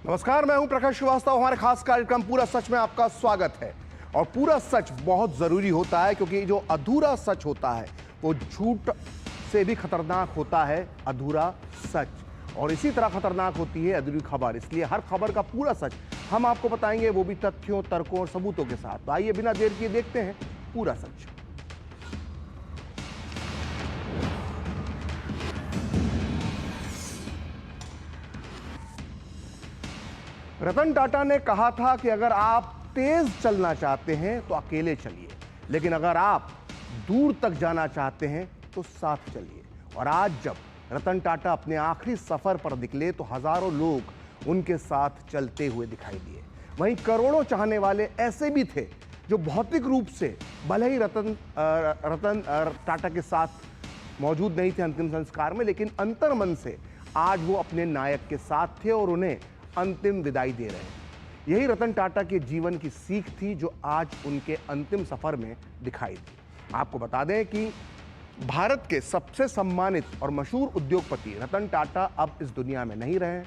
नमस्कार, मैं हूं प्रकाश श्रीवास्तव। हमारे खास कार्यक्रम पूरा सच में आपका स्वागत है। और पूरा सच बहुत जरूरी होता है क्योंकि जो अधूरा सच होता है वो झूठ से भी खतरनाक होता है अधूरा सच, और इसी तरह खतरनाक होती है अधूरी खबर। इसलिए हर खबर का पूरा सच हम आपको बताएंगे, वो भी तथ्यों, तर्कों और सबूतों के साथ। तो आइए बिना देर किए देखते हैं पूरा सच। रतन टाटा ने कहा था कि अगर आप तेज चलना चाहते हैं तो अकेले चलिए, लेकिन अगर आप दूर तक जाना चाहते हैं तो साथ चलिए। और आज जब रतन टाटा अपने आखिरी सफर पर निकले तो हजारों लोग उनके साथ चलते हुए दिखाई दिए। वहीं करोड़ों चाहने वाले ऐसे भी थे जो भौतिक रूप से भले ही रतन टाटा के साथ मौजूद नहीं थे अंतिम संस्कार में, लेकिन अंतर्मन से आज वो अपने नायक के साथ थे और उन्हें अंतिम विदाई दे रहे हैं। यही रतन टाटा के जीवन की सीख थी जो आज उनके अंतिम सफर में दिखाई दी। आपको बता दें कि भारत के सबसे सम्मानित और मशहूर उद्योगपति रतन टाटा अब इस दुनिया में नहीं रहे।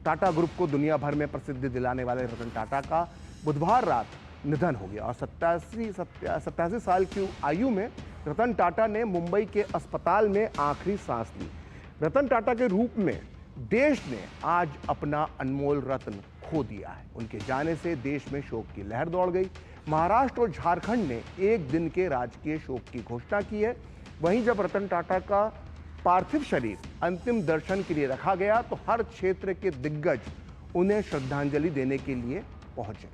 टाटा ग्रुप को दुनिया भर में प्रसिद्धि दिलाने वाले रतन टाटा का बुधवार रात निधन हो गया और 87 साल की आयु में रतन टाटा ने मुंबई के अस्पताल में आखिरी सांस ली। रतन टाटा के रूप में देश ने आज अपना अनमोल रत्न खो दिया है। उनके जाने से देश में शोक की लहर दौड़ गई। महाराष्ट्र और झारखंड ने एक दिन के राजकीय शोक की घोषणा की है। वहीं जब रतन टाटा का पार्थिव शरीर अंतिम दर्शन के लिए रखा गया तो हर क्षेत्र के दिग्गज उन्हें श्रद्धांजलि देने के लिए पहुंचे।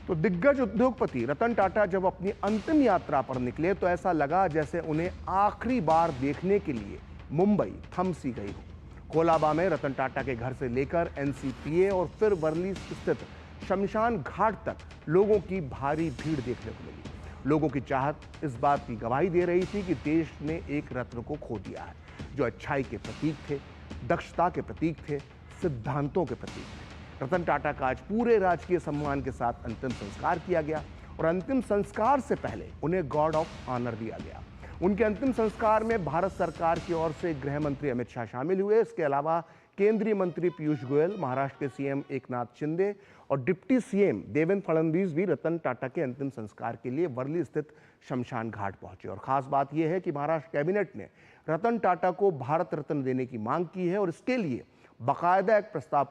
तो दिग्गज उद्योगपति रतन टाटा जब अपनी अंतिम यात्रा पर निकले तो ऐसा लगा जैसे उन्हें आखिरी बार देखने के लिए मुंबई थम सी गई हो। कोलाबा में रतन टाटा के घर से लेकर एनसीपीए और फिर वर्ली स्थित शमशान घाट तक लोगों की भारी भीड़ देखने को मिली। लोगों की चाहत इस बात की गवाही दे रही थी कि देश ने एक रत्न को खो दिया है जो अच्छाई के प्रतीक थे, दक्षता के प्रतीक थे, सिद्धांतों के प्रतीक थे। रतन टाटा का आज पूरे राजकीय सम्मान के साथ अंतिम संस्कार किया गया और अंतिम संस्कार से पहले उन्हें गॉर्ड ऑफ ऑनर दिया गया। उनके अंतिम संस्कार में भारत सरकार की ओर से गृह मंत्री अमित शाह शामिल हुए। इसके अलावा केंद्रीय मंत्री पीयूष गोयल, महाराष्ट्र के सीएम एकनाथ शिंदे और डिप्टी सीएम देवेंद्र फडणवीस भी रतन टाटा के अंतिम संस्कार के लिए वर्ली स्थित शमशान घाट पहुंचे। और खास बात यह है कि महाराष्ट्र कैबिनेट ने रतन टाटा को भारत रत्न देने की मांग की है और इसके लिए बाकायदा एक प्रस्ताव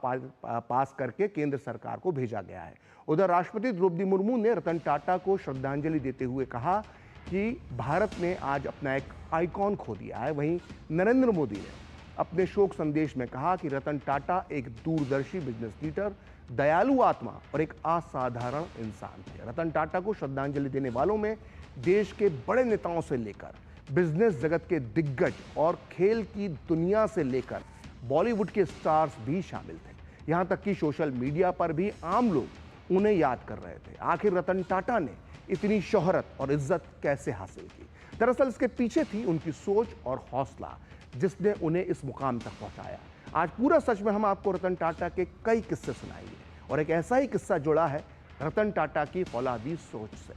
पास करके केंद्र सरकार को भेजा गया है। उधर राष्ट्रपति द्रौपदी मुर्मू ने रतन टाटा को श्रद्धांजलि देते हुए कहा कि भारत ने आज अपना एक आइकॉन खो दिया है। वहीं नरेंद्र मोदी ने अपने शोक संदेश में कहा कि रतन टाटा एक दूरदर्शी बिजनेस लीडर, दयालु आत्मा और एक असाधारण इंसान थे। रतन टाटा को श्रद्धांजलि देने वालों में देश के बड़े नेताओं से लेकर बिजनेस जगत के दिग्गज और खेल की दुनिया से लेकर बॉलीवुड के स्टार्स भी शामिल थे। यहां तक कि सोशल मीडिया पर भी आम लोग उन्हें याद कर रहे थे। आखिर रतन टाटा ने इतनी शोहरत और इज्जत कैसे हासिल की? दरअसल इसके पीछे थी उनकी सोच और हौसला जिसने उन्हें इस मुकाम तक पहुंचाया। आज पूरा सच में हम आपको रतन टाटा के कई किस्से सुनाएंगे और एक ऐसा ही किस्सा जुड़ा है रतन टाटा की फौलादी सोच से।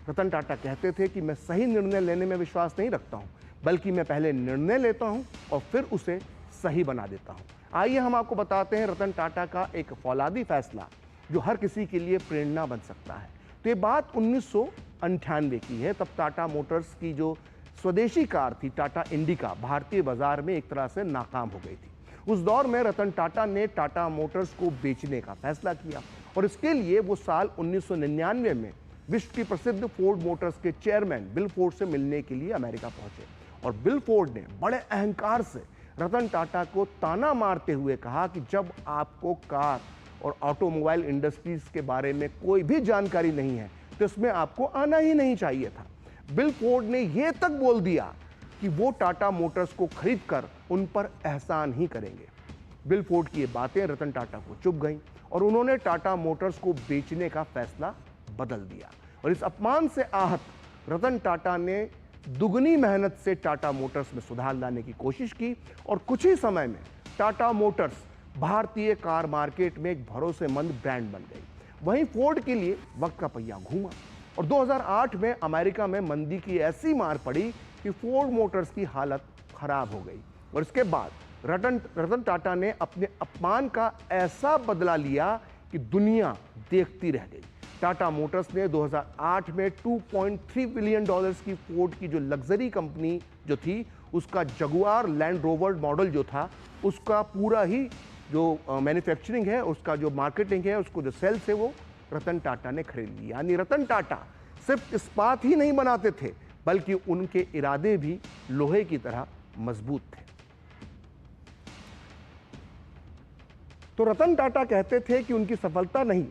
रतन टाटा कहते थे कि मैं सही निर्णय लेने में विश्वास नहीं रखता हूं, बल्कि मैं पहले निर्णय लेता हूं और फिर उसे सही बना देता हूं। आइए हम आपको बताते हैं रतन टाटा का एक फौलादी फैसला जो हर किसी के लिए प्रेरणा बन सकता है। तो ये बात 1998 की है। तब टाटा मोटर्स की जो स्वदेशी कार थी टाटा इंडिका भारतीय बाजार में एक तरह से नाकाम हो गई थी। उस दौर में रतन टाटा ने टाटा मोटर्स को बेचने का फैसला किया और इसके लिए वो साल 1999 में विश्व की प्रसिद्ध फोर्ड मोटर्स के चेयरमैन बिल फोर्ड से मिलने के लिए अमेरिका पहुंचे। और बिल फोर्ड ने बड़े अहंकार से रतन टाटा को ताना मारते हुए कहा कि जब आपको कार और ऑटोमोबाइल इंडस्ट्रीज के बारे में कोई भी जानकारी नहीं है तो इसमें आपको आना ही नहीं चाहिए था। बिल फोर्ड ने यह तक बोल दिया कि वो टाटा मोटर्स को खरीदकर उन पर एहसान ही करेंगे। बिल फोर्ड की ये बातें रतन टाटा को चुभ गईं और उन्होंने टाटा मोटर्स को बेचने का फैसला बदल दिया। और इस अपमान से आहत रतन टाटा ने दुगनी मेहनत से टाटा मोटर्स में सुधार लाने की कोशिश की और कुछ ही समय में टाटा मोटर्स भारतीय कार मार्केट में एक भरोसेमंद ब्रांड बन गई। वहीं फोर्ड के लिए वक्त का पहिया घूमा और 2008 में अमेरिका में मंदी की ऐसी मार पड़ी कि फोर्ड मोटर्स की हालत खराब हो गई। और इसके बाद रतन टाटा ने अपने अपमान का ऐसा बदला लिया कि दुनिया देखती रह गई। टाटा मोटर्स ने 2008 में $2.3 बिलियन की फोर्ड की जो लग्जरी कंपनी जो थी, उसका जगुआर लैंड रोवर मॉडल जो था, उसका पूरा ही जो मैन्युफैक्चरिंग है, उसका जो मार्केटिंग है, उसको जो सेल्स है, वो रतन टाटा ने खरीद लिया। यानी रतन टाटा सिर्फ इस्पात ही नहीं बनाते थे, बल्कि उनके इरादे भी लोहे की तरह मजबूत थे। तो रतन टाटा कहते थे कि उनकी सफलता नहीं,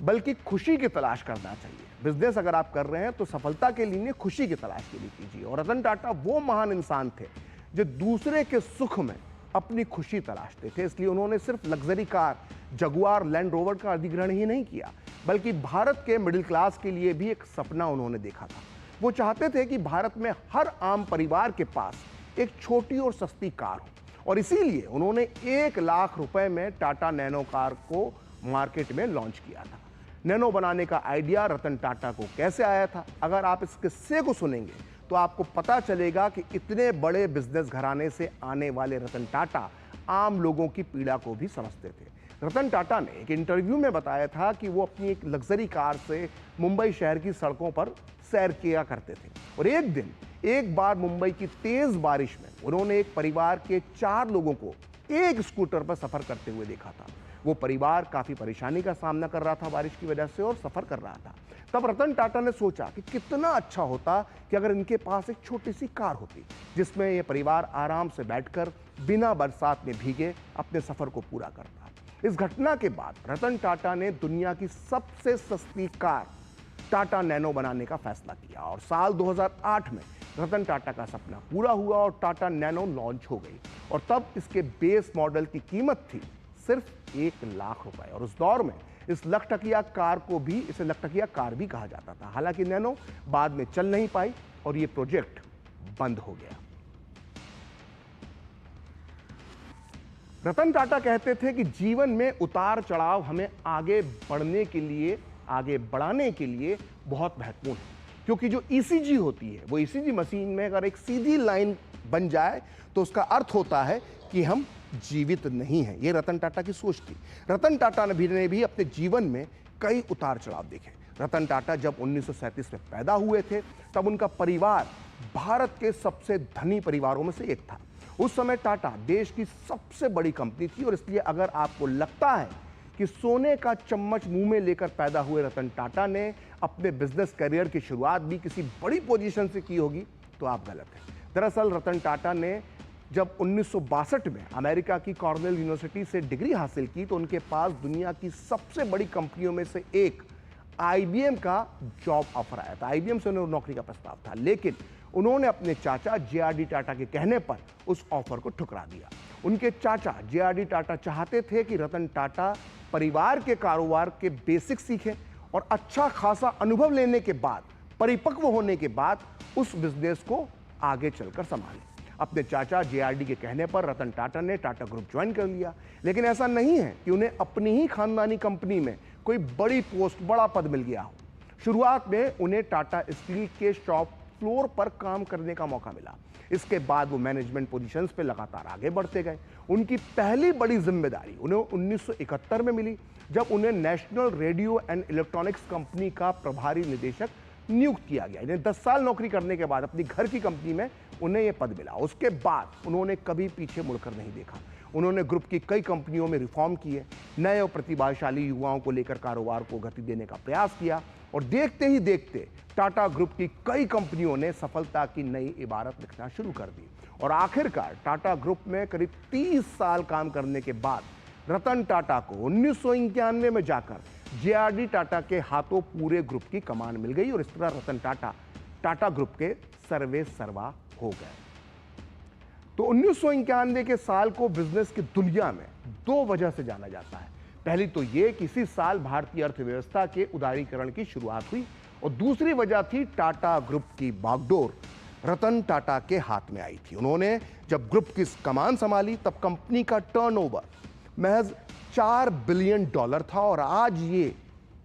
बल्कि खुशी की तलाश करना चाहिए। बिजनेस अगर आप कर रहे हैं तो सफलता के लिए खुशी की तलाश के लिए कीजिए। और रतन टाटा वो महान इंसान थे जो दूसरे के सुख में अपनी खुशी तलाशते थे। इसलिए उन्होंने सिर्फ luxury car Jaguar land rover का अधिग्रहण ही नहीं किया, बल्कि भारत के मिडिल क्लास के लिए भी एक सपना उन्होंने देखा था। वो चाहते थे कि भारत में हर आम परिवार के पास एक छोटी और सस्ती कार हो, और इसीलिए उन्होंने 1 लाख रुपए में टाटा नैनो कार को मार्केट में लॉन्च किया था। नैनो बनाने का आइडिया रतन टाटा को कैसे आया था? अगर आप इस किस्से को सुनेंगे तो आपको पता चलेगा कि इतने बड़े बिजनेस घराने से आने वाले रतन टाटा आम लोगों की पीड़ा को भी समझते थे। रतन टाटा ने एक इंटरव्यू में बताया था कि वो अपनी एक लग्जरी कार से मुंबई शहर की सड़कों पर सैर किया करते थे। और एक बार मुंबई की तेज बारिश में उन्होंने एक परिवार के 4 लोगों को एक स्कूटर पर सफर करते हुए देखा था। वो परिवार काफी परेशानी का सामना कर रहा था बारिश की वजह से, और सफर कर रहा था। तब रतन टाटा ने सोचा कि कितना अच्छा होता कि अगर इनके पास एक छोटी सी कार होती जिसमें ये परिवार आराम से बैठकर बिना बरसात में भीगे अपने सफर को पूरा करता। इस घटना के बाद रतन टाटा ने दुनिया की सबसे सस्ती कार टाटा नैनो बनाने का फैसला किया, और साल 2008 में रतन टाटा का सपना पूरा हुआ और टाटा नैनो लॉन्च हो गई। और तब इसके बेस मॉडल की कीमत थी सिर्फ 1 लाख रुपए, और उस दौर में इसे लखटकिया कार भी कहा जाता था। हालांकि नैनो बाद में चल नहीं पाई और यह प्रोजेक्ट बंद हो गया। रतन टाटा कहते थे कि जीवन में उतार चढ़ाव हमें आगे बढ़ाने के लिए बहुत महत्वपूर्ण है, क्योंकि जो ईसीजी होती है, वो ईसीजी मशीन में अगर एक सीधी लाइन बन जाए तो उसका अर्थ होता है कि हम जीवित नहीं है। ये रतन टाटा की सोच थी। रतन टाटा ने भी अपने जीवन में कई उतार चढ़ाव देखे। रतन टाटा जब 1937 में पैदा हुए थे, तब उनका परिवार भारत के सबसे धनी परिवारों में से एक था। उस समय टाटा देश की सबसे बड़ी कंपनी थी, और इसलिए अगर आपको लगता है कि सोने का चम्मच मुंह में लेकर पैदा हुए रतन टाटा ने अपने बिजनेस करियर की शुरुआत भी किसी बड़ी पोजीशन से की होगी, तो आप गलत हैं। दरअसल रतन टाटा ने जब 1962 में अमेरिका की कॉर्नेल यूनिवर्सिटी से डिग्री हासिल की, तो उनके पास दुनिया की सबसे बड़ी कंपनियों में से एक आईबीएम का जॉब ऑफर आया था। आईबीएम से उन्हें नौकरी का प्रस्ताव था, लेकिन उन्होंने अपने चाचा जेआरडी टाटा के कहने पर उस ऑफर को ठुकरा दिया। उनके चाचा जेआरडी टाटा चाहते थे कि रतन टाटा परिवार के कारोबार के बेसिक सीखें और अच्छा खासा अनुभव लेने के बाद, परिपक्व होने के बाद उस बिजनेस को आगे चलकर संभालें। अपने चाचा जेआरडी के कहने पर रतन टाटा ने टाटा ग्रुप ज्वाइन कर लिया। लेकिन ऐसा नहीं है कि उन्हें अपनी ही खानदानी कंपनी में कोई बड़ी पोस्ट, बड़ा पद मिल गया हो। शुरुआत में उन्हें टाटा स्टील के शॉप फ्लोर पर काम करने का मौका मिला। इसके बाद वो मैनेजमेंट पोजीशंस पे लगातार आगे बढ़ते गए। उनकी पहली बड़ी जिम्मेदारी उन्हें 1971 में मिली, जब उन्हें national radio and electronics company का प्रभारी निदेशक नियुक्त किया गया। इन्हें 10 साल नौकरी करने के बाद अपनी घर की कंपनी में उन्हें यह पद मिला। उसके बाद उन्होंने कभी पीछे मुड़कर नहीं देखा। उन्होंने ग्रुप की कई कंपनियों में रिफॉर्म किए, नए और प्रतिभाशाली युवाओं को लेकर कारोबार को गति देने का प्रयास किया, और देखते ही देखते टाटा ग्रुप की कई कंपनियों ने सफलता की नई इबारत लिखना शुरू कर दी। और आखिरकार टाटा ग्रुप में करीब 30 साल काम करने के बाद रतन टाटा को 1991 में जाकर जेआरडी टाटा के हाथों पूरे ग्रुप की कमान मिल गई, और इस तरह रतन टाटा टाटा ग्रुप के सर्वे सर्वा हो गए। तो 1991 के साल को बिजनेस की दुनिया में 2 वजह से जाना जाता है। पहली तो यह कि इसी साल भारतीय अर्थव्यवस्था के उदारीकरण की शुरुआत हुई, और दूसरी वजह थी टाटा ग्रुप की बागडोर रतन टाटा के हाथ में आई थी। उन्होंने जब ग्रुप की कमान संभाली, तब कंपनी का टर्नओवर महज $4 बिलियन था, और आज ये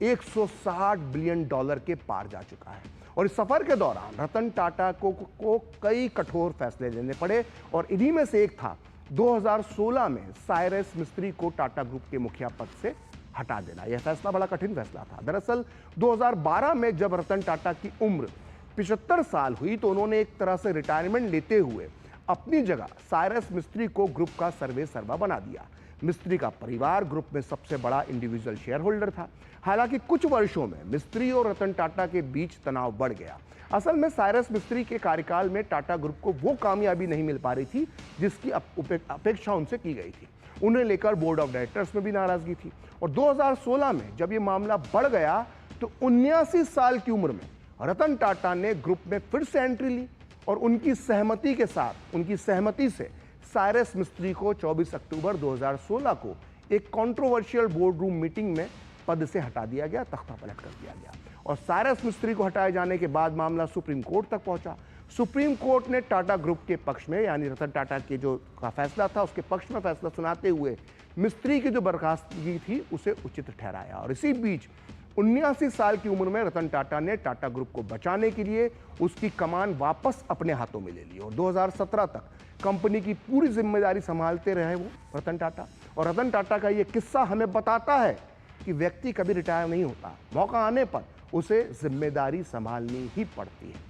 $160 बिलियन के पार जा चुका है। और इस सफर के दौरान रतन टाटा को कई कठोर फैसले लेने पड़े और इन्हीं में से एक था 2016 में साइरस मिस्त्री को टाटा ग्रुप के मुखिया पद से हटा देना। यह फैसला बड़ा कठिन फैसला था। दरअसल 2012 में जब रतन टाटा की उम्र 75 साल हुई तो उन्होंने एक तरह से रिटायरमेंट लेते हुए अपनी जगह साइरस मिस्त्री को ग्रुप का सर्वे सर्वा बना दिया। मिस्त्री का परिवार ग्रुप में सबसे बड़ा इंडिविजुअल शेयर होल्डर था। हालांकि कुछ वर्षों में मिस्त्री और रतन टाटा के बीच तनाव बढ़ गया। असल में साइरस मिस्त्री के कार्यकाल में टाटा ग्रुप को वो कामयाबी नहीं मिल पा रही थी जिसकी अपेक्षा उनसे की गई थी। उन्हें लेकर बोर्ड ऑफ डायरेक्टर्स में भी नाराजगी थी और 2016 में जब ये मामला बढ़ गया तो 79 साल की उम्र में रतन टाटा ने ग्रुप में फिर से एंट्री ली और उनकी सहमति से साइरस मिस्त्री को 24 अक्टूबर 2016 को एक कंट्रोवर्शियल बोर्ड रूम मीटिंग में पद से हटा दिया गया, तख्ता पलट कर दिया गया। और साइरस मिस्त्री को हटाए जाने के बाद मामला सुप्रीम कोर्ट तक पहुंचा। सुप्रीम कोर्ट ने टाटा ग्रुप के पक्ष में, यानी रतन टाटा के जो का फैसला था उसके पक्ष में फैसला सुनाते हुए मिस्त्री की जो बर्खास्तगी थी उसे उचित ठहराया। और इसी बीच 79 साल की उम्र में रतन टाटा ने टाटा ग्रुप को बचाने के लिए उसकी कमान वापस अपने हाथों में ले ली और 2017 तक कंपनी की पूरी जिम्मेदारी संभालते रहे वो रतन टाटा। और रतन टाटा का ये किस्सा हमें बताता है कि व्यक्ति कभी रिटायर नहीं होता, मौका आने पर उसे जिम्मेदारी संभालनी ही पड़ती है।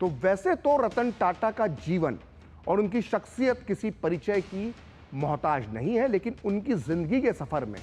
तो वैसे तो रतन टाटा का जीवन और उनकी शख्सियत किसी परिचय की मोहताज नहीं है, लेकिन उनकी जिंदगी के सफर में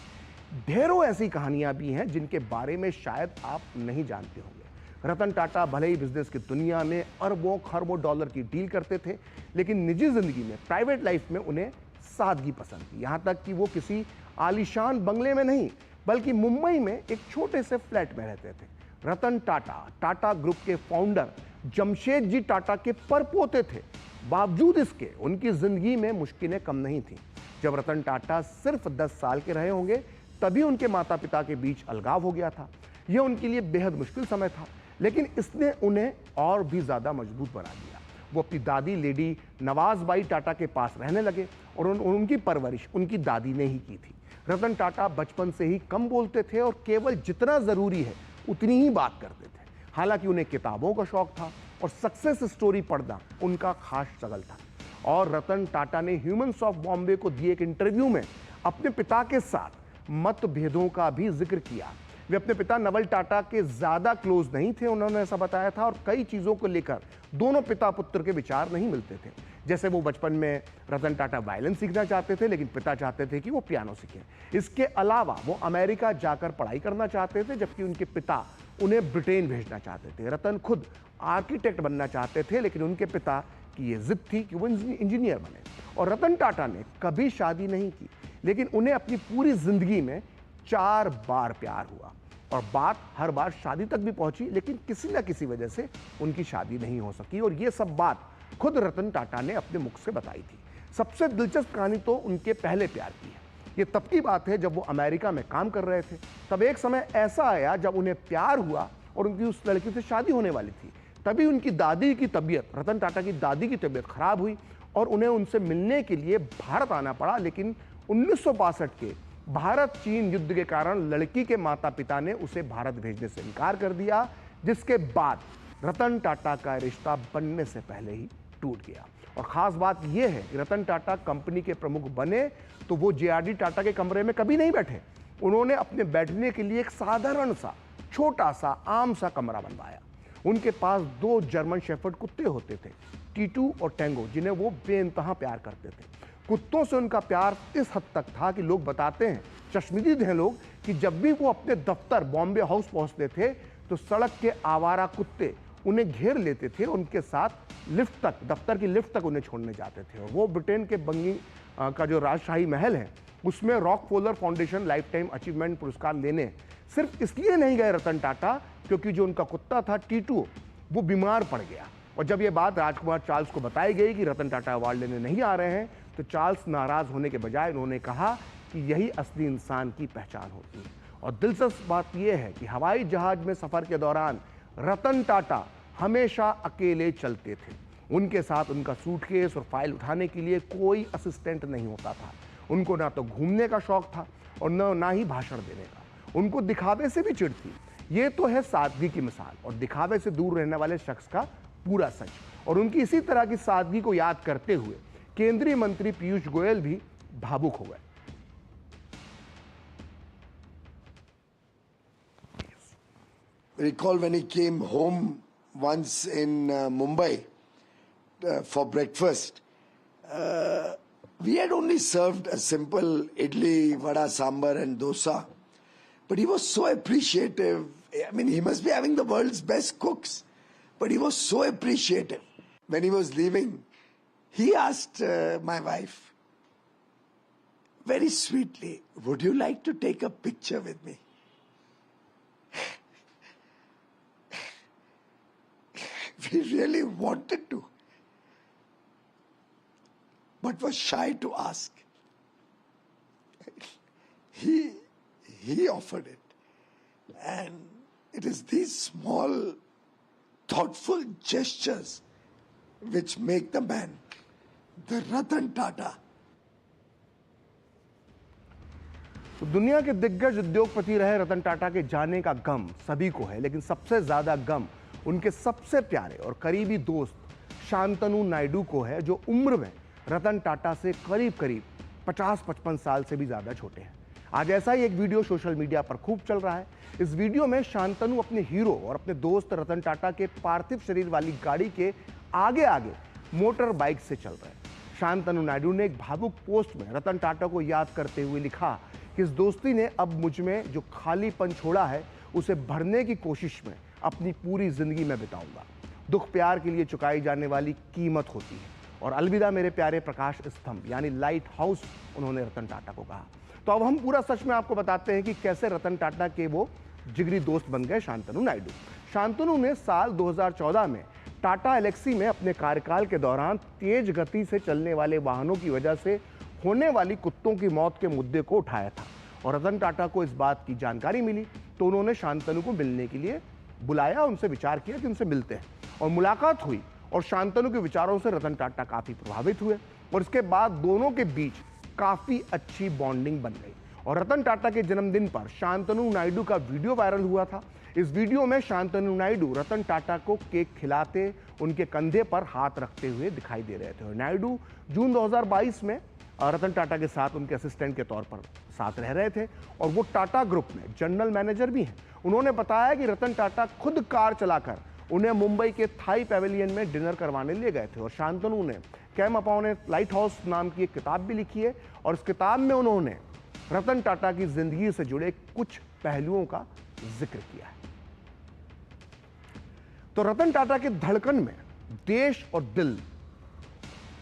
ढेरों ऐसी कहानियां भी हैं जिनके बारे में शायद आप नहीं जानते होंगे। रतन टाटा भले ही बिजनेस की दुनिया में अरबों खरबों डॉलर की डील करते थे, लेकिन निजी जिंदगी में, प्राइवेट लाइफ में उन्हें सादगी पसंद थी। यहां तक कि वो किसी आलीशान बंगले में नहीं बल्कि मुंबई में एक छोटे से फ्लैट में रहते थे। रतन टाटा टाटा ग्रुप के फाउंडर जमशेद जी टाटा के परपोते थे। बावजूद इसके उनकी जिंदगी में मुश्किलें कम नहीं थीं। जब रतन टाटा सिर्फ 10 साल के रहे होंगे तभी उनके माता पिता के बीच अलगाव हो गया था। यह उनके लिए बेहद मुश्किल समय था, लेकिन इसने उन्हें और भी ज्यादा मजबूत बना दिया। वो अपनी दादी लेडी नवाजबाई टाटा के पास रहने लगे और उनकी परवरिश उनकी दादी ने ही की थी। रतन टाटा बचपन से ही कम बोलते थे और केवल जितना जरूरी है उतनी ही बात करते थे। हालांकि उन्हें किताबों का शौक था और सक्सेस स्टोरी पढ़ना उनका खास शगल था। और रतन टाटा ने ह्यूमन्स ऑफ बॉम्बे को दिए एक इंटरव्यू में अपने पिता के साथ मतभेदों का भी जिक्र किया। वे अपने पिता नवल टाटा के ज्यादा क्लोज नहीं थे, उन्होंने ऐसा बताया था, और कई चीजों को लेकर दोनों पिता पुत्र के विचार नहीं मिलते थे। जैसे वो बचपन में रतन टाटा वायलिन सीखना चाहते थे, लेकिन पिता चाहते थे कि वो पियानो सीखें। इसके अलावा वो अमेरिका जाकर पढ़ाई करना चाहते थे, जबकि उनके पिता उन्हें ब्रिटेन भेजना चाहते थे। रतन खुद आर्किटेक्ट बनना चाहते थे, लेकिन उनके पिता की ये जिद थी कि वो इंजीनियर बने। और रतन टाटा ने कभी शादी नहीं की, लेकिन उन्हें अपनी पूरी जिंदगी में 4 बार प्यार हुआ और बात हर बार शादी तक भी पहुंची, लेकिन किसी न किसी वजह से उनकी शादी नहीं हो सकी। और ये सब बात खुद रतन टाटा ने अपने मुख से बताई थी। सबसे दिलचस्प कहानी तो उनके पहले प्यार की है। ये तब की बात है जब वो अमेरिका में काम कर रहे थे। तब एक समय ऐसा आया जब उन्हें प्यार हुआ और उनकी उस लड़की से शादी होने वाली थी। तभी उनकी दादी की तबीयत, रतन टाटा की दादी की तबीयत खराब हुई और उन्हें उनसे मिलने के लिए भारत आना पड़ा। लेकिन 1962 के भारत चीन युद्ध के कारण लड़की के माता पिता ने उसे भारत भेजने से इनकार कर दिया, जिसके बाद रतन टाटा का रिश्ता बनने से पहले ही टूट गया। और खास बात यह है कि रतन टाटा कंपनी के प्रमुख बने तो वो जेआरडी टाटा के कमरे में कभी नहीं बैठे। उन्होंने अपने बैठने के लिए एक साधारण सा छोटा सा आम सा कमरा बनवाया। उनके पास 2 जर्मन शेफर्ड कुत्ते होते थे, टीटू और टेंगो, जिन्हें वो बेइंतहा प्यार करते थे। कुत्तों से उनका प्यार इस हद तक था कि लोग बताते हैं, चश्मदीद हैं लोग, कि जब भी वो अपने दफ्तर बॉम्बे हाउस पहुंचते थे तो सड़क के आवारा कुत्ते उन्हें घेर लेते थे, उनके साथ लिफ्ट तक, दफ्तर की लिफ्ट तक उन्हें छोड़ने जाते थे। और वो ब्रिटेन के बंगी का जो राजशाही महल है उसमें Rockefeller foundation life time achievement पुरस्कार लेने सिर्फ इसलिए नहीं गए रतन टाटा, क्योंकि जो उनका कुत्ता था टीटू, वो बीमार पड़ गया। और जब ये बात राजकुमार चार्ल्स को बताई गई कि रतन टाटा अवार्ड लेने नहीं आ रहे हैं, तो चार्ल्स नाराज होने के बजाय उन्होंने कहा कि यही असली इंसान की पहचान होती है। और दिलचस्प बात यह है कि हवाई जहाज में सफर के दौरान रतन टाटा हमेशा अकेले चलते थे। उनके साथ उनका सूटकेस और फाइल उठाने के लिए कोई असिस्टेंट नहीं होता था। उनको ना तो घूमने का शौक था और ना ही भाषण देने का। उनको दिखावे से भी चिढ़ थी। ये तो है सादगी की मिसाल और दिखावे से दूर रहने वाले शख्स का पूरा सच। और उनकी इसी तरह की सादगी को याद करते हुए केंद्रीय मंत्री पीयूष गोयल भी भावुक हो गए। Recall when he came home once in Mumbai for breakfast. We had only served a simple idli, vada, sambar and dosa. But he was so appreciative. I mean, he must be having the world's best cooks. But he was so appreciative. When he was leaving, he asked my wife, very sweetly, would you like to take a picture with me? We really wanted to, but was shy to ask. He offered it. And it is these small, thoughtful gestures which make the man the Ratan Tata. तो दुनिया के दिग्गज उद्योगपति रहे रतन टाटा के जाने का गम सभी को है, लेकिन सबसे ज्यादा गम उनके सबसे प्यारे और करीबी दोस्त शांतनु नायडू को है, जो उम्र में रतन टाटा से करीब करीब 50-55 साल से भी ज्यादा छोटे हैं। आज ऐसा ही एक वीडियो सोशल मीडिया पर खूब चल रहा है। इस वीडियो में शांतनु अपने हीरो और अपने दोस्त रतन टाटा के पार्थिव शरीर वाली गाड़ी के आगे आगे मोटर बाइक से चल रहे हैं। शांतनु नायडू ने एक भावुक पोस्ट में रतन टाटा को याद करते हुए लिखा कि इस दोस्ती ने अब मुझ में जो खालीपन छोड़ा है उसे भरने की कोशिश में अपनी पूरी जिंदगी में बिताऊंगा। दुख प्यार के लिए चुकाई जाने वाली कीमत होती है। और अलविदा मेरे प्यारे प्रकाश स्तंभ यानी लाइट हाउस, उन्होंने रतन टाटा को कहा। तो अब हम पूरा सच में आपको बताते हैं कि कैसे रतन टाटा के वो जिगरी दोस्त बन गए शांतनु नायडू। शांतनु ने साल 2014 में टाटा एलेक्सी में अपने कार्यकाल के दौरान तेज गति से चलने वाले वाहनों की वजह से होने वाली कुत्तों की मौत के मुद्दे को उठाया था। और रतन टाटा को इस बात की जानकारी मिली तो उन्होंने शांतनु को मिलने के लिए बुलाया, उनसे विचार किया कि उनसे मिलते हैं। और मुलाकात हुई और शांतनु के विचारों से रतन टाटा काफी प्रभावित हुए और इसके बाद दोनों के बीच काफी अच्छी बॉन्डिंग बन गई। और रतन टाटा के जन्मदिन पर शांतनु नायडू का वीडियो वायरल हुआ था। इस वीडियो में शांतनु नायडू रतन टाटा को केक खिलाते, उनके कंधे पर हाथ रखते हुए दिखाई दे रहे थे। और नायडू जून 2022 में रतन टाटा के साथ उनके असिस्टेंट के तौर पर साथ रह रहे थे और वो टाटा ग्रुप में जनरल मैनेजर भी हैं। उन्होंने बताया कि रतन टाटा खुद कार चलाकर उन्हें मुंबई के थाई पैवेलियन में डिनर करवाने ले गए थे। और शांतनु ने कैम अपॉन ए लाइट हाउस नाम की एक किताब भी लिखी है और इस किताब में उन्होंने रतन टाटा की जिंदगी से जुड़े कुछ पहलुओं का जिक्र किया है। तो रतन टाटा के धड़कन में देश और दिल,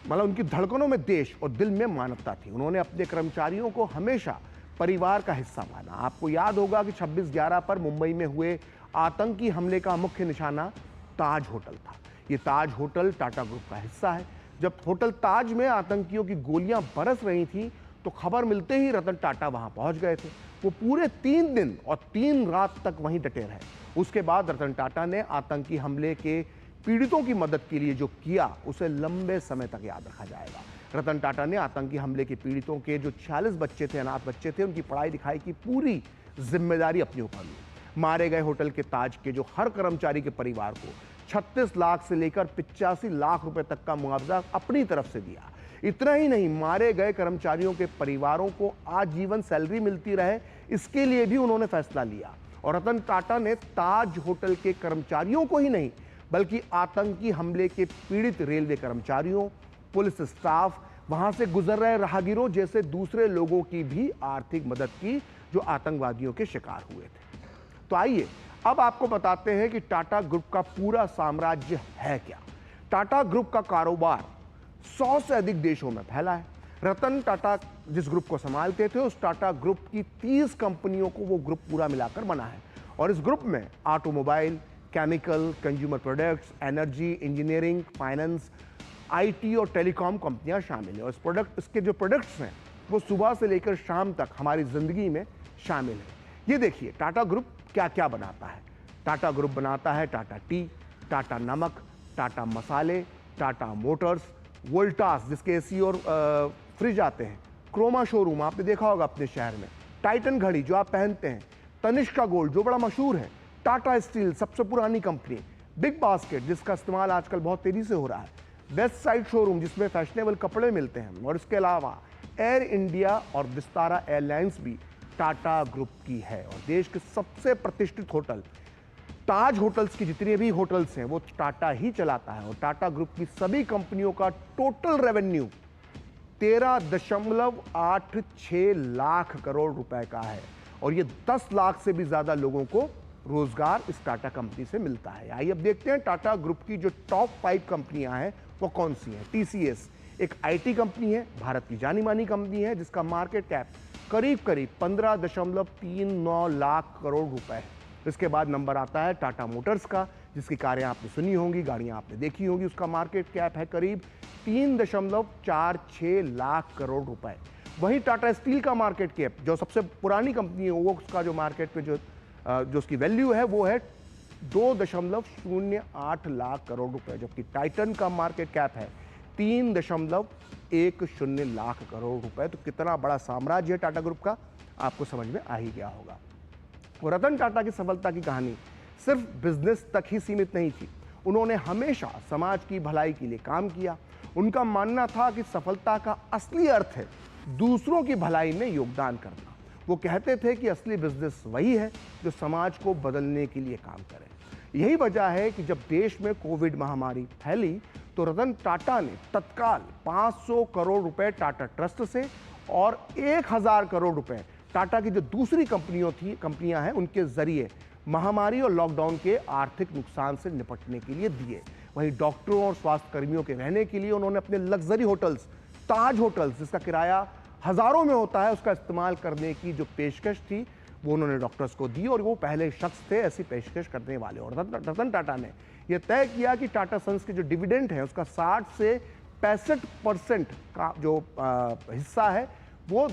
मतलब उनकी धड़कनों में देश और दिल में मानवता थी। उन्होंने अपने कर्मचारियों को हमेशा परिवार का हिस्सा माना। आपको याद होगा कि 26/11 पर मुंबई में हुए आतंकी हमले का मुख्य निशाना ताज होटल था। ये ताज होटल टाटा ग्रुप का हिस्सा है। जब होटल ताज में आतंकियों की गोलियां बरस रही थी तो खबर मिलते ही रतन टाटा वहां पहुंच गए थे। वो पूरे 3 दिन और 3 रात तक वहीं डटे रहे। उसके बाद रतन टाटा ने आतंकी हमले के पीड़ितों की मदद के लिए जो किया उसे लंबे समय तक याद रखा जाएगा। रतन टाटा ने आतंकी हमले के पीड़ितों के जो 46 बच्चे थे, अनाथ बच्चे थे, उनकी पढ़ाई लिखाई की पूरी जिम्मेदारी अपने ऊपर ली। मारे गए होटल के ताज के जो हर कर्मचारी के परिवार को 36 लाख से लेकर 85 लाख रुपए तक का मुआवजा अपनी तरफ से दिया। इतना ही नहीं, मारे गए कर्मचारियों के परिवारों को आजीवन सैलरी मिलती रहे, इसके लिए भी उन्होंने फैसला लिया। और रतन टाटा ने ताज होटल के कर्मचारियों को ही नहीं बल्कि आतंकी हमले के पीड़ित रेलवे कर्मचारियों, पुलिस स्टाफ, वहां से गुजर रहे राहगीरों जैसे दूसरे लोगों की भी आर्थिक मदद की जो आतंकवादियों के शिकार हुए थे। तो आइए अब आपको बताते हैं कि टाटा ग्रुप का पूरा साम्राज्य है क्या। टाटा ग्रुप का कारोबार 100 से अधिक देशों में फैला है। रतन टाटा जिस ग्रुप को संभालते थे उस टाटा ग्रुप की 30 कंपनियों को वो ग्रुप पूरा मिलाकर बना है। और इस ग्रुप में automobile, chemical, consumer products, energy, engineering, finance, IT और टेलीकॉम कंपनियां शामिल हैं। और इसके जो प्रोडक्ट्स हैं वो सुबह से लेकर शाम तक हमारी जिंदगी में शामिल है। ये देखिए टाटा ग्रुप क्या क्या बनाता है। टाटा ग्रुप बनाता है टाटा टी, टाटा नमक, टाटा मसाले, टाटा मोटर्स, वोल्टास जिसके एसी और फ्रिज आते हैं, क्रोमा शोरूम आपने देखा होगा अपने शहर में, टाइटन घड़ी जो आप पहनते हैं, तनिष्का गोल्ड जो बड़ा मशहूर है, टाटा स्टील सबसे पुरानी कंपनी, बिग बास्केट जिसका इस्तेमाल आजकल बहुत तेजी से हो रहा है, वेस्ट साइड शोरूम जिसमें फैशनेबल कपड़े मिलते हैं, और इसके अलावा एयर इंडिया और विस्तारा एयरलाइंस भी टाटा ग्रुप की है। और देश के सबसे प्रतिष्ठित होटल ताज होटल्स की जितनी भी होटल्स हैं वो टाटा ही चलाता है। और टाटा ग्रुप की सभी कंपनियों का टोटल रेवेन्यू 13.86 लाख करोड़ रुपए का है, और ये 10 लाख से भी ज्यादा लोगों को रोजगार इस टाटा कंपनी से मिलता है। आइए अब देखते हैं टाटा ग्रुप की जो टॉप 5 कंपनियां हैं वो कौन सी हैं। टीसीएस एक आईटी कंपनी है, भारत की जानी मानी कंपनी है जिसका मार्केट कैप करीब 15.39 लाख करोड़ रुपए है। इसके बाद नंबर आता है टाटा मोटर्स का, जिसकी कारें आपने सुनी होंगी, गाड़ियां आपने देखी होंगी। उसका मार्केट कैप है करीब 3.46 लाख करोड़ रुपए। वहीं टाटा स्टील का मार्केट कैप, जो सबसे पुरानी कंपनी है, वो उसका जो मार्केट में जो उसकी वैल्यू है वो है 2.08 लाख करोड़ रुपए, जबकि टाइटन का मार्केट कैप है 3.10 लाख करोड़ रुपए। तो कितना बड़ा साम्राज्य है टाटा ग्रुप का, आपको समझ में आ ही गया होगा। और रतन टाटा की सफलता की कहानी सिर्फ बिजनेस तक ही सीमित नहीं थी। उन्होंने हमेशा समाज की भलाई के लिए काम किया। उनका मानना था कि सफलता का असली अर्थ है दूसरों की भलाई में योगदान करना। वो कहते थे कि असली बिजनेस वही है जो समाज को बदलने के लिए काम करे। यही वजह है कि जब देश में कोविड महामारी फैली तो रतन टाटा ने तत्काल 500 करोड़ रुपए टाटा ट्रस्ट से और 1000 करोड़ रुपए टाटा की जो दूसरी कंपनियां हैं उनके जरिए महामारी और लॉकडाउन के आर्थिक नुकसान से निपटने के लिए दिए। वहीं डॉक्टरों और स्वास्थ्य कर्मियों के रहने के लिए उन्होंने अपने लग्जरी होटल्स, ताज होटल्स जिसका किराया हजारों में होता है, उसका इस्तेमाल करने की जो पेशकश थी वो उन्होंने डॉक्टर्स को दी, और वो पहले शख्स थे ऐसी पेशकश करने वाले। और रतन टाटा ने यह तय किया कि टाटा सन्स के जो डिविडेंड है उसका 60 से 65% का जो हिस्सा है वो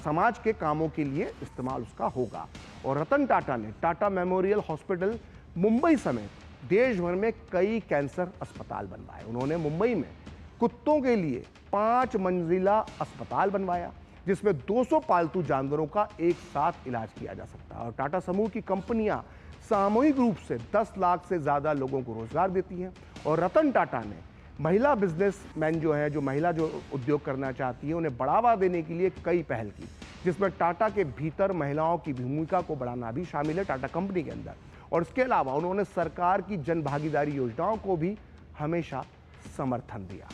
समाज के कामों के लिए इस्तेमाल उसका होगा। और रतन टाटा ने टाटा मेमोरियल हॉस्पिटल मुंबई समेत देश भर में कई कैंसर अस्पताल बनवाए। उन्होंने मुंबई में कुत्तों के लिए 5 मंजिला अस्पताल बनवाया जिसमें 200 पालतू जानवरों का एक साथ इलाज किया जा सकता है। और टाटा समूह की कंपनियां सामूहिक रूप से 10 लाख से ज्यादा लोगों को रोजगार देती हैं। और रतन टाटा ने महिला बिजनेसमैन जो महिला उद्योग करना चाहती है उन्हें बढ़ावा देने के लिए कई पहल की, जिसमें टाटा के भीतर महिलाओं की भूमिका को बढ़ाना भी शामिल है टाटा कंपनी के अंदर। और इसके अलावा उन्होंने सरकार की जन भागीदारी योजनाओं को भी हमेशा समर्थन दिया।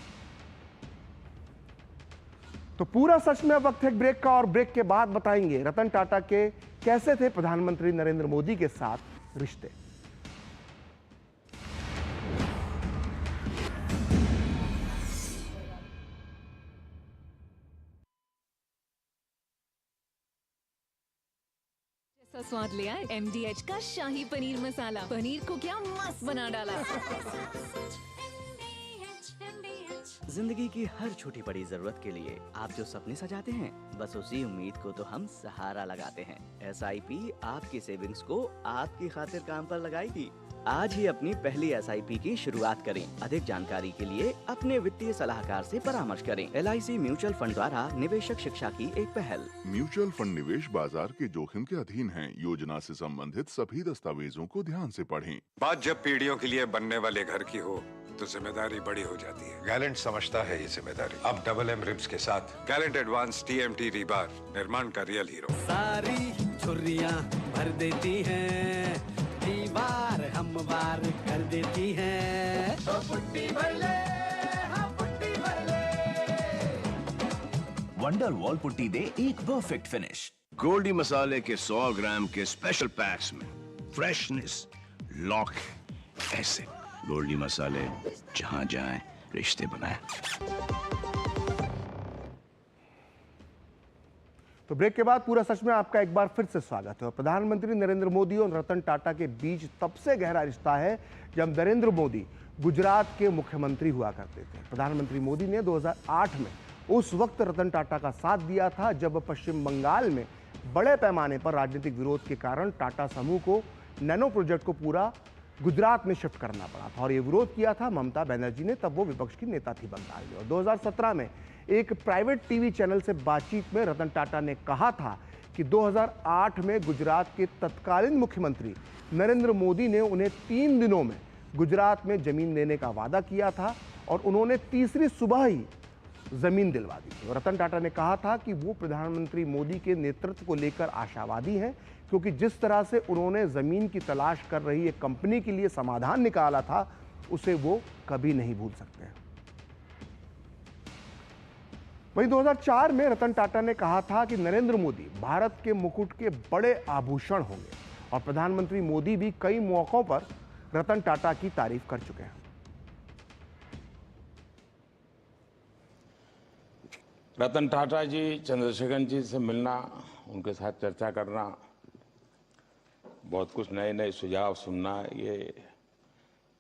तो पूरा सच में वक्त है ब्रेक का, और ब्रेक के बाद बताएंगे रतन टाटा के कैसे थे प्रधानमंत्री नरेंद्र मोदी के साथ रिश्ते। स्वाद ले आए MDH का शाही पनीर मसाला। पनीर को क्या मस्त बना डाला। जिंदगी की हर छोटी बड़ी जरूरत के लिए आप जो सपने सजाते हैं, बस उसी उम्मीद को तो हम सहारा लगाते हैं। SIP आपकी सेविंग्स को आपकी खातिर काम पर लगाएगी। आज ही अपनी पहली SIP की शुरुआत करें। अधिक जानकारी के लिए अपने वित्तीय सलाहकार से परामर्श करें। LIC म्यूचुअल फंड द्वारा निवेशक शिक्षा की एक पहल। म्यूचुअल फंड निवेश बाजार के जोखिम के अधीन है। योजना से संबंधित सभी दस्तावेजों को ध्यान से पढ़ें। बात जब पीढ़ियों के लिए बनने वाले घर की हो तो जिम्मेदारी बड़ी हो जाती है। गैलेंट समझता है ये जिम्मेदारी। अब DM रिब्स के साथ गैलेंट एडवांस TMT रीबार निर्माण का रियल हीरो। सारी छुर्रियां भर देती हैं, दीवार हमवार कर देती हैं। तो पुट्टी भर ले, हाँ पुट्टी भर ले। वंडर वॉल पुट्टी दे एक परफेक्ट फिनिश। गोल्डी मसाले के 100 ग्राम के स्पेशल पैक्स में फ्रेशनेस लॉक ऐसे गोल्डी मसाले जहां जाएं रिश्ते बनाएं। तो ब्रेक के बाद पूरा सच में आपका एक बार फिर से स्वागत है। और प्रधानमंत्री नरेंद्र मोदी और रतन टाटा के बीच तब से गहरा रिश्ता है जब नरेंद्र मोदी गुजरात के मुख्यमंत्री हुआ करते थे। प्रधानमंत्री मोदी ने 2008 में उस वक्त रतन टाटा का साथ दिया था जब पश्चिम बंगाल में बड़े पैमाने पर राजनीतिक विरोध के कारण टाटा समूह को नैनो प्रोजेक्ट को पूरा गुजरात में शिफ्ट करना पड़ा था। और ये विरोध किया था ममता बनर्जी ने, तब वो विपक्ष की नेता थी बंगाल में। और 2017 में एक प्राइवेट टीवी चैनल से बातचीत में रतन टाटा ने कहा था कि 2008 में गुजरात के तत्कालीन मुख्यमंत्री नरेंद्र मोदी ने उन्हें 3 दिनों में गुजरात में जमीन देने का वादा किया था और उन्होंने तीसरी सुबह ही जमीन दिलवा दी थी। रतन टाटा ने कहा था कि वो प्रधानमंत्री मोदी के नेतृत्व को लेकर आशावादी हैं, क्योंकि जिस तरह से उन्होंने जमीन की तलाश कर रही एक कंपनी के लिए समाधान निकाला था, उसे वो कभी नहीं भूल सकते हैं। वहीं 2004 में रतन टाटा ने कहा था कि नरेंद्र मोदी भारत के मुकुट के बड़े आभूषण होंगे और प्रधानमंत्री मोदी भी कई मौकों पर रतन टाटा की तारीफ कर चुके हैं। रतन टाटा जी, चंद्रशेखर जी से मिलना, उनके साथ चर्चा करना, बहुत कुछ नए नए सुझाव सुनना, ये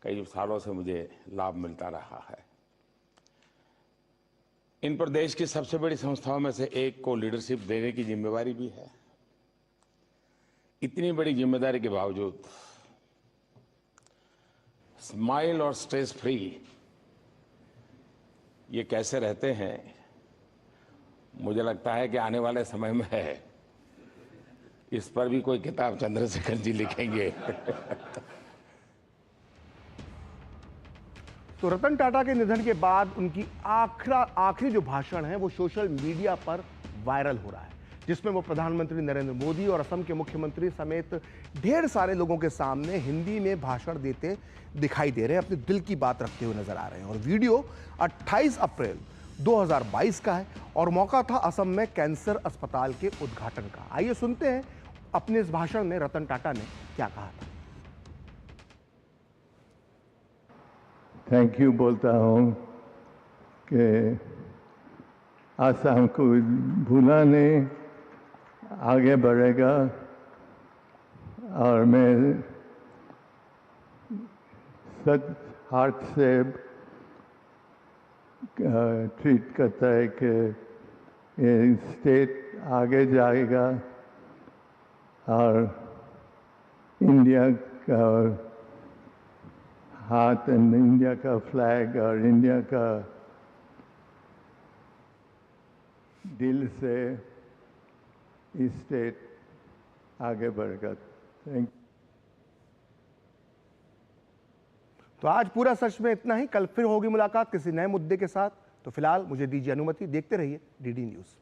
कई सालों से मुझे लाभ मिलता रहा है। इन पर देश की सबसे बड़ी संस्थाओं में से एक को लीडरशिप देने की जिम्मेवारी भी है। इतनी बड़ी जिम्मेदारी के बावजूद स्माइल और स्ट्रेस फ्री ये कैसे रहते हैं, मुझे लगता है कि आने वाले समय में इस पर भी कोई किताब चंद्रशेखर जी लिखेंगे। तो रतन टाटा के निधन के बाद उनकी आखिरी जो भाषण है वो सोशल मीडिया पर वायरल हो रहा है, जिसमें वो प्रधानमंत्री नरेंद्र मोदी और असम के मुख्यमंत्री समेत ढेर सारे लोगों के सामने हिंदी में भाषण देते दिखाई दे रहे हैं, अपने दिल की बात रखते हुए नजर आ रहे हैं। और वीडियो 28 अप्रैल 2022 का है और मौका था असम में कैंसर अस्पताल के उद्घाटन का। आइए सुनते हैं अपने इस भाषण में रतन टाटा ने क्या कहा था। थैंक यू बोलता हूँ कि असम को भूला नहीं, आगे बढ़ेगा और मैं सच हार्ट से ट्रीट करता है कि ये स्टेट आगे जाएगा और इंडिया का हाथ एंड इंडिया का फ्लैग और इंडिया का दिल से इस स्टेट आगे बढ़ेगा। Thank you. तो आज पूरा सच में इतना ही। कल फिर होगी मुलाकात किसी नए मुद्दे के साथ। तो फिलहाल मुझे दीजिए अनुमति। देखते रहिए डीडी न्यूज़।